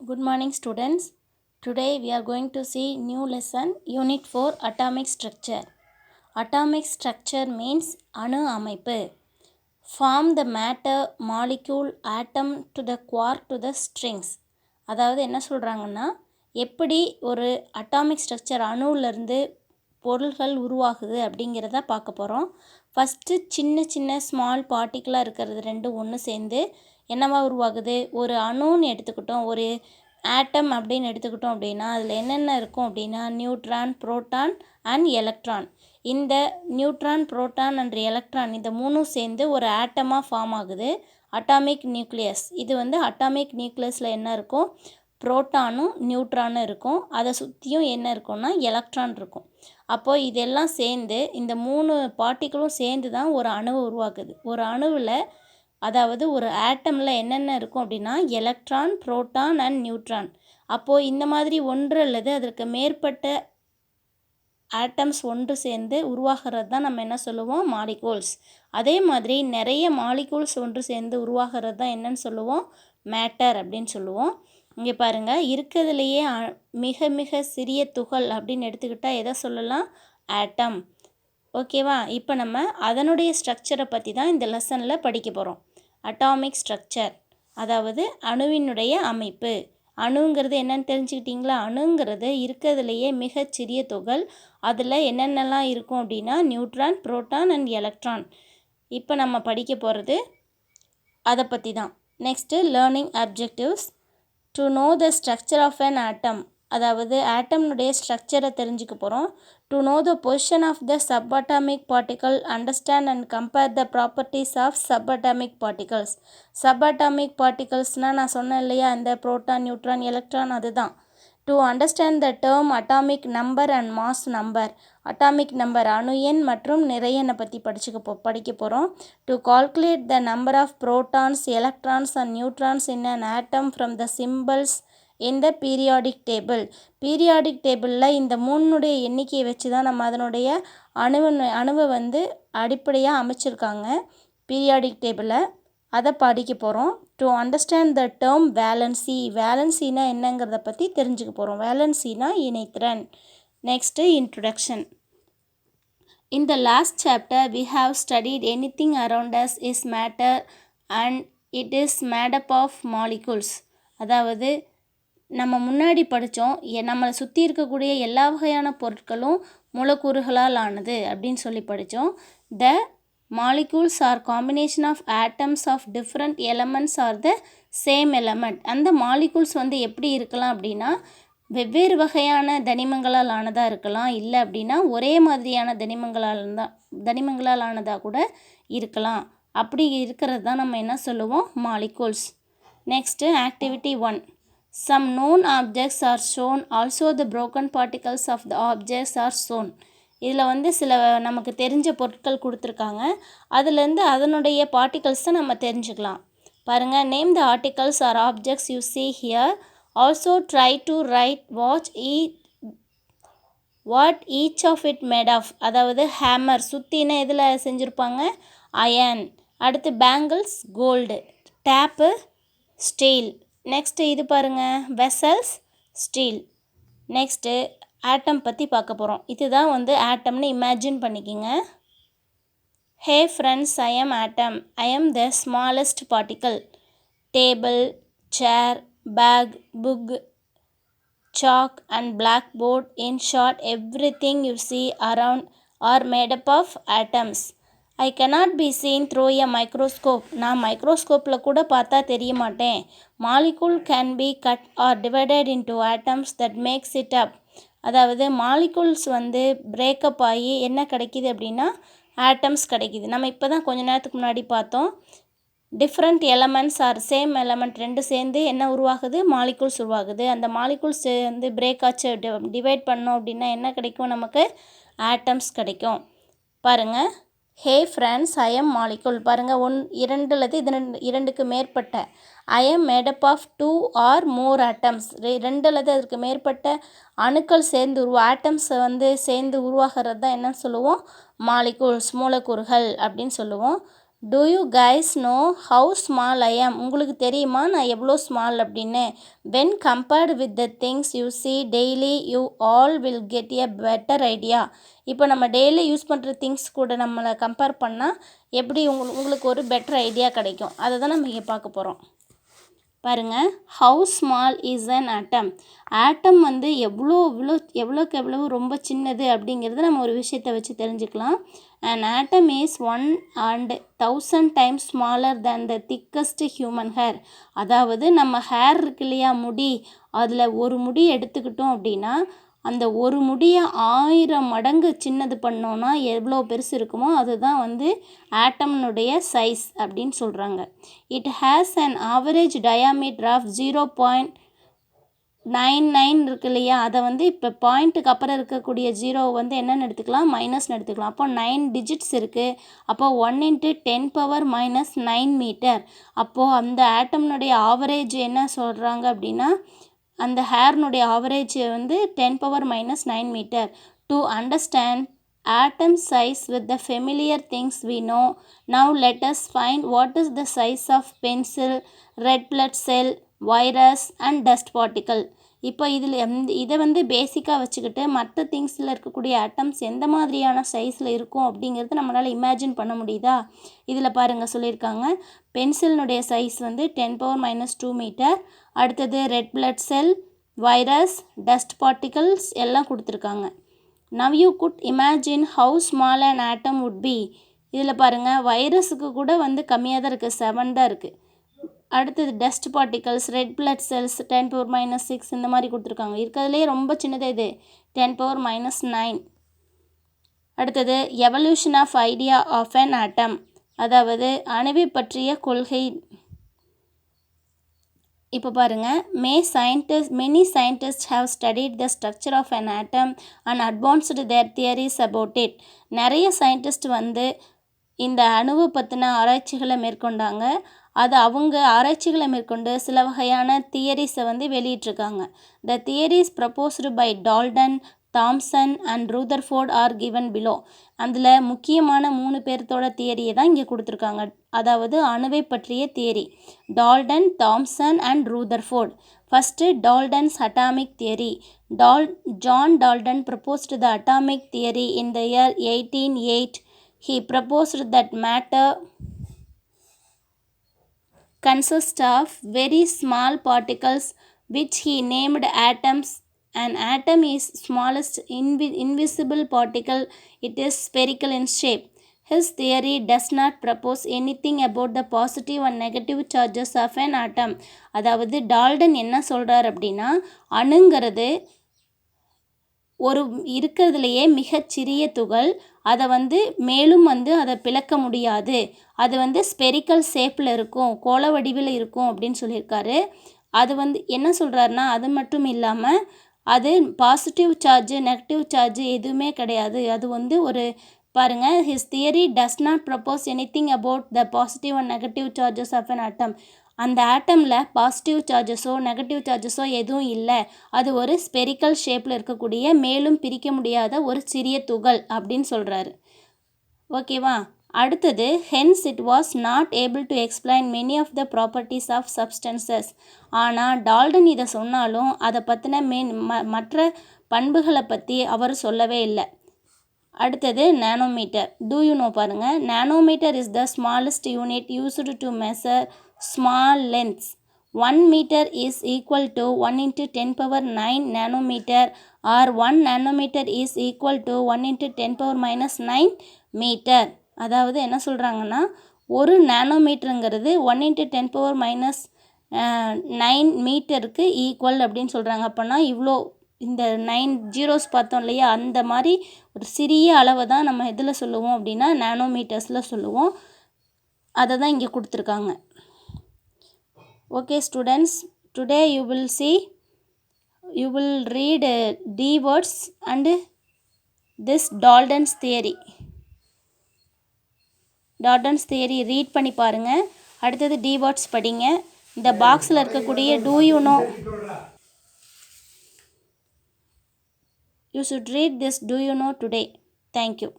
Good morning students. Today we are going to see new lesson Unit 4 Atomic Structure. Atomic structure means அணு அமைப்பு. Form the matter, molecule, atom to the quark to the strings. அதாவது என்ன சொல்கிறாங்கன்னா எப்படி ஒரு atomic structure அணுவிலிருந்து பொருள்கள் உருவாகுது அப்படிங்கிறத பார்க்க போகிறோம். ஃபஸ்ட்டு சின்ன சின்ன ஸ்மால் பார்ட்டிக்கலாக இருக்கிறது ரெண்டும் ஒன்று சேர்ந்து என்னவா உருவாகுது, ஒரு அணுன்னு எடுத்துக்கிட்டோம், ஒரு ஆட்டம் அப்படின்னு எடுத்துக்கிட்டோம் அப்படின்னா அதில் என்னென்ன இருக்கும் அப்படின்னா நியூட்ரான், புரோட்டான் அண்ட் எலக்ட்ரான். இந்த நியூட்ரான், புரோட்டான் அண்ட் எலக்ட்ரான் இந்த மூணும் சேர்ந்து ஒரு ஆட்டமாக ஃபார்ம் ஆகுது, அட்டாமிக் நியூக்ளியஸ். இது அட்டாமிக் நியூக்ளியஸில் என்ன இருக்கும், புரோட்டானும் நியூட்ரானும் இருக்கும், அதை சுற்றியும் என்ன இருக்கும்னா எலக்ட்ரான் இருக்கும். அப்போது இதெல்லாம் சேர்ந்து இந்த மூணு பார்ட்டிகளும் சேர்ந்து தான் ஒரு அணுவை உருவாக்குது. ஒரு அணுவில் அதாவது ஒரு ஆட்டமில் என்னென்ன இருக்கும் அப்படின்னா எலக்ட்ரான், புரோட்டான் அண்ட் நியூட்ரான். அப்போது இந்த மாதிரி ஒன்று அல்லது அதற்கு மேற்பட்ட ஆட்டம்ஸ் ஒன்று சேர்ந்து உருவாகிறது தான் நம்ம என்ன சொல்லுவோம், மாலிகூல்ஸ். அதே மாதிரி நிறைய மாலிகூல்ஸ் ஒன்று சேர்ந்து உருவாகிறது தான் என்னன்னு சொல்லுவோம், மேட்டர் அப்படின்னு சொல்லுவோம். இங்கே பாருங்கள், இருக்கிறதுலையே மிக மிக சிறிய துகள் அப்படின்னு எடுத்துக்கிட்டால் எதை சொல்லலாம், ஆட்டம். ஓகேவா? இப்போ நம்ம அதனுடைய ஸ்ட்ரக்சரை பற்றி தான் இந்த லெசனில் படிக்க போகிறோம். அட்டாமிக் ஸ்ட்ரக்சர் அதாவது அணுவினுடைய அமைப்பு. அணுங்கிறது என்னன்னு தெரிஞ்சுக்கிட்டிங்களா? அணுங்கிறது இருக்கிறதுலையே மிகச்சிறிய துகள். அதில் என்னென்னலாம் இருக்கும் அப்படின்னா நியூட்ரான், புரோட்டான் அண்ட் எலக்ட்ரான். இப்போ நம்ம படிக்க போகிறது அதை பற்றி தான். Next learning objectives. To know the structure of an atom, அதாவது ஆட்டம்னுடைய ஸ்ட்ரக்சரை தெரிஞ்சுக்க போகிறோம். To know the position of the subatomic particle, understand and compare the properties of subatomic particles. Subatomic பார்ட்டிகல்ஸ்னால் நான் சொன்னேன் இல்லையா, இந்த புரோட்டான், நியூட்ரான், எலக்ட்ரான், அதுதான். To understand the term atomic number and mass number. Atomic number அணு எண் மற்றும் நிறையனை பற்றி படிக்க போகிறோம். To calculate the number of protons, electrons and neutrons in an atom from the symbols in the periodic table. Periodic டேபிளில் இந்த மூணுடைய எண்ணிக்கையை வச்சு தான் நம்ம அதனுடைய அணுவை அடிப்படையாக அமைச்சிருக்காங்க பீரியாடிக் டேபிளில். அதை படிக்க போகிறோம். To understand the term valency, வேலன்சினா என்னங்கிறத பற்றி தெரிஞ்சுக்க போகிறோம். வேலன்சினா இணைத்திறன். Next introduction. In the last chapter we have studied anything around us is matter and it is made up of molecules. அதாவது நம்ம முன்னாடி படித்தோம், நம்மளை சுற்றி இருக்கக்கூடிய எல்லா வகையான பொருட்களும் மூலக்கூறுகளால் ஆனது அப்படின்னு சொல்லி படித்தோம். The molecules are combination of atoms of different elements or the same element. அந்த மாலிகூல்ஸ் எப்படி இருக்கலாம் அப்படின்னா வெவ்வேறு வகையான தனிமங்களால் ஆனதாக இருக்கலாம், இல்லை அப்படின்னா ஒரே மாதிரியான தனிமங்களால் ஆனதாக கூட இருக்கலாம். அப்படி இருக்கிறது தான் நம்ம என்ன சொல்லுவோம், molecules. Next activity 1. Some known objects are shown, also the broken particles of the objects are shown. இதில் சில நமக்கு தெரிஞ்ச பொருட்கள் கொடுத்துருக்காங்க, அதுலேருந்து அதனுடைய பார்ட்டிகல்ஸை நம்ம தெரிஞ்சுக்கலாம். பாருங்கள், name the articles or objects you see here. Also try to write what each of it made of. அதாவது ஹேமர் சுத்தின எதில் செஞ்சுருப்பாங்க, அயன். அடுத்து bangles gold, tape steel. Next இது பாருங்கள், வெசல்ஸ் ஸ்டீல். நெக்ஸ்ட்டு ஆட்டம் பற்றி பார்க்க போகிறோம். இதுதான் ஆட்டம்னு இமேஜின் பண்ணிக்கிங்க. Hey friends, I am atom. I am the smallest particle. Table, chair, bag, book, chalk and blackboard, in short everything you see around are made up of atoms. I cannot be seen through a microscope. நான் மைக்ரோஸ்கோப்பில் கூட பார்த்தா தெரிய மாட்டேன். Molecule can be cut or divided into atoms that makes it up. அதாவது molecules breakup ஆகி என்ன கிடைக்கிது அப்படின்னா ஆட்டம்ஸ் கிடைக்கிது. நம்ம இப்போ தான் கொஞ்ச நேரத்துக்கு முன்னாடி பார்த்தோம், different elements R same element ரெண்டு சேர்ந்து என்ன உருவாகுது, மாலிகூல்ஸ் உருவாகுது. அந்த மாலிகூல்ஸ் பிரேக் ஆச்சு, டிவைட் பண்ணோம் அப்படின்னா என்ன கிடைக்கும், நமக்கு ஆட்டம்ஸ் கிடைக்கும். பாருங்கள், hey friends, I am molecule. பாருங்கள், இரண்டுக்கு மேற்பட்ட. I am made up of 2 or more atoms. 2 அல்லது அதற்கு மேற்பட்ட அணுக்கள் சேர்ந்து ஆட்டம்ஸ் சேர்ந்து உருவாகிறது தான் என்ன சொல்லுவோம், மாலிகூல்ஸ், மூலக்கூறுகள் அப்படின்னு சொல்லுவோம். Do you guys know how small I am? உங்களுக்கு தெரியுமா நான் எவ்வளோ ஸ்மால் அப்படின்னு? When compared with the things you see daily, you all will get a better idea. இப்போ நம்ம டெய்லி யூஸ் பண்ணுற திங்ஸ் கூட நம்மளை கம்பேர் பண்ணால் எப்படி உங்களுக்கு ஒரு பெட்டர் ஐடியா கிடைக்கும். அதை தான் நம்ம இங்கே பார்க்க போகிறோம். பாருங்கள், how small is an atom. Atom வந்து எவ்வளோக்கு எவ்வளோ ரொம்ப சின்னது அப்படிங்கிறது நம்ம ஒரு விஷயத்தை வச்சு தெரிஞ்சுக்கலாம். And atom is 1 and 1000 times smaller than the thickest human hair. அதாவது நம்ம ஹேர் இருக்கு இல்லையா, முடி, அதில் ஒரு முடி எடுத்துக்கிட்டோம் அப்படின்னா அந்த ஒரு முடியை 1000 மடங்கு சின்னது பண்ணோன்னா எவ்வளோ பெருசு இருக்குமோ அதுதான் வந்து ஆட்டம்னுடைய சைஸ் அப்படின்னு சொல்கிறாங்க. It has an average diameter of 0.99 இருக்கு இல்லையா, அதை வந்து இப்போ பாயிண்ட்டுக்கு அப்புறம் இருக்கக்கூடிய 0 வந்து என்னென்னு எடுத்துக்கலாம், மைனஸ்னு எடுத்துக்கலாம். அப்போ 9 டிஜிட்ஸ் இருக்குது. அப்போ 1 × 10⁻⁹ மீட்டர். அப்போது அந்த ஆட்டம்னுடைய ஆவரேஜ் என்ன சொல்கிறாங்க அப்படின்னா, அந்த ஹேர்னுடைய ஆவரேஜ் வந்து 10⁻⁹ metre. To understand atom size with the familiar things we know, now let us find what is the size of pencil, red blood cell, virus and dust particle. இப்போ இதை வந்து பேசிக்காக வச்சுக்கிட்டு மற்ற திங்ஸில் இருக்கக்கூடிய ஆட்டம்ஸ் எந்த மாதிரியான சைஸில் இருக்கும் அப்படிங்கிறது நம்மளால் இமேஜின் பண்ண முடியுதா? இதில் பாருங்கள் சொல்லியிருக்காங்க, பென்சில்னுடைய சைஸ் வந்து 10⁻⁻2 மீட்டர். அடுத்தது red blood cell, virus, dust particles எல்லாம் கொடுத்துருக்காங்க. Now you could imagine how small an atom would be. இதில் பாருங்கள், வைரஸுக்கு கூட வந்து கம்மியாக தான் இருக்குது, 7 தான் இருக்குது. அடுத்தது dust particles, red blood cells 10⁻⁻6 இந்த மாதிரி கொடுத்துருக்காங்க. இருக்கிறதுலே ரொம்ப சின்னது இது 10⁻⁹. அடுத்தது evolution of idea of an atom, அதாவது அணுவை பற்றிய கொள்கை. இப்போ பாருங்கள், many scientists have studied the structure of an atom and advanced their theories about it. நிறைய சயின்டிஸ்ட் வந்து இந்த அணுவை பற்றின ஆராய்ச்சிகளை மேற்கொண்டாங்க. அது அவங்க ஆராய்ச்சிகளை மேற்கொண்டு சில வகையான தியரிஸை வந்து வெளியிட்டிருக்காங்க. The theories proposed by Dalton, Thomson and Rutherford are given below. அதில் முக்கியமான 3 பேர்த்தோட தியரியை தான் இங்கே கொடுத்துருக்காங்க. அதாவது அணுவை பற்றிய theory, Dalton, Thomson and Rutherford. First Dalton's atomic theory. John Dalton proposed the atomic theory in the year 1808. He proposed that matter consists of very small particles which he named atoms. An atom is smallest invisible particle. It is spherical in shape. His theory does not propose anything about the positive and negative charges of an atom. அதாவது Dalton என்ன சொல்கிறார் அப்படின்னா, அணுங்கிறது ஒரு இருக்கிறதுலையே மிகச்சிறிய துகள். அதை வந்து மேலும் வந்து அதை பிளக்க முடியாது. அது வந்து ஸ்பெரிக்கல் ஷேப்பில் இருக்கும், கோள வடிவில் இருக்கும் அப்படின்னு சொல்லியிருக்காரு. அது வந்து என்ன சொல்கிறாருன்னா, அது மட்டும் இல்லாமல் அது பாசிட்டிவ் சார்ஜு நெகட்டிவ் சார்ஜு எதுவுமே கிடையாது. அது வந்து ஒரு பாருங்கள், his theory does not propose anything about the positive and negative charges of an atom. அந்த ஆட்டமில் பாசிட்டிவ் சார்ஜஸோ நெகட்டிவ் சார்ஜஸோ எதுவும் இல்லை. அது ஒரு ஸ்பெரிக்கல் ஷேப்பில் இருக்கக்கூடிய மேலும் பிரிக்க முடியாத ஒரு சிறிய துகள் அப்படின்னு சொல்கிறாரு. ஓகேவா? அடுத்தது, hence it was not able to explain many of the properties of substances. ஆனால் டால்டன் இதை சொன்னாலும் அதை பற்றின மற்ற பண்புகளை பற்றி அவர் சொல்லவே இல்லை. அடுத்தது நானோமீட்டர். டூ யூ நோ பாருங்கள், nanometre is the smallest unit used to measure small lengths. 1 meter is equal to 1 × 10⁻⁹ nanometer or 1 nanometer is equal to 1 × 10⁻⁹ meter. அதாவது என்ன சொல்கிறாங்கன்னா, ஒரு நானோமீட்டருங்கிறது 1 × 10⁻⁹ மீட்டருக்கு ஈக்குவல் அப்படின்னு சொல்கிறாங்க. அப்போனா இவ்வளோ இந்த 9 ஜீரோஸ் பார்த்தோம் இல்லையா, அந்த மாதிரி ஒரு சிறிய அளவை தான் நம்ம எதில் சொல்லுவோம் அப்படின்னா நானோமீட்டர்ஸில் சொல்லுவோம். அதை தான் இங்கே கொடுத்துருக்காங்க. Okay students, today you will read D words and this Dalton's theory. Dalton's theory read பண்ணி பாருங்கள். அடுத்தது D words படிங்க. இந்த பாக்ஸில் இருக்கக்கூடிய do you know, you should read this do you know today. Thank you.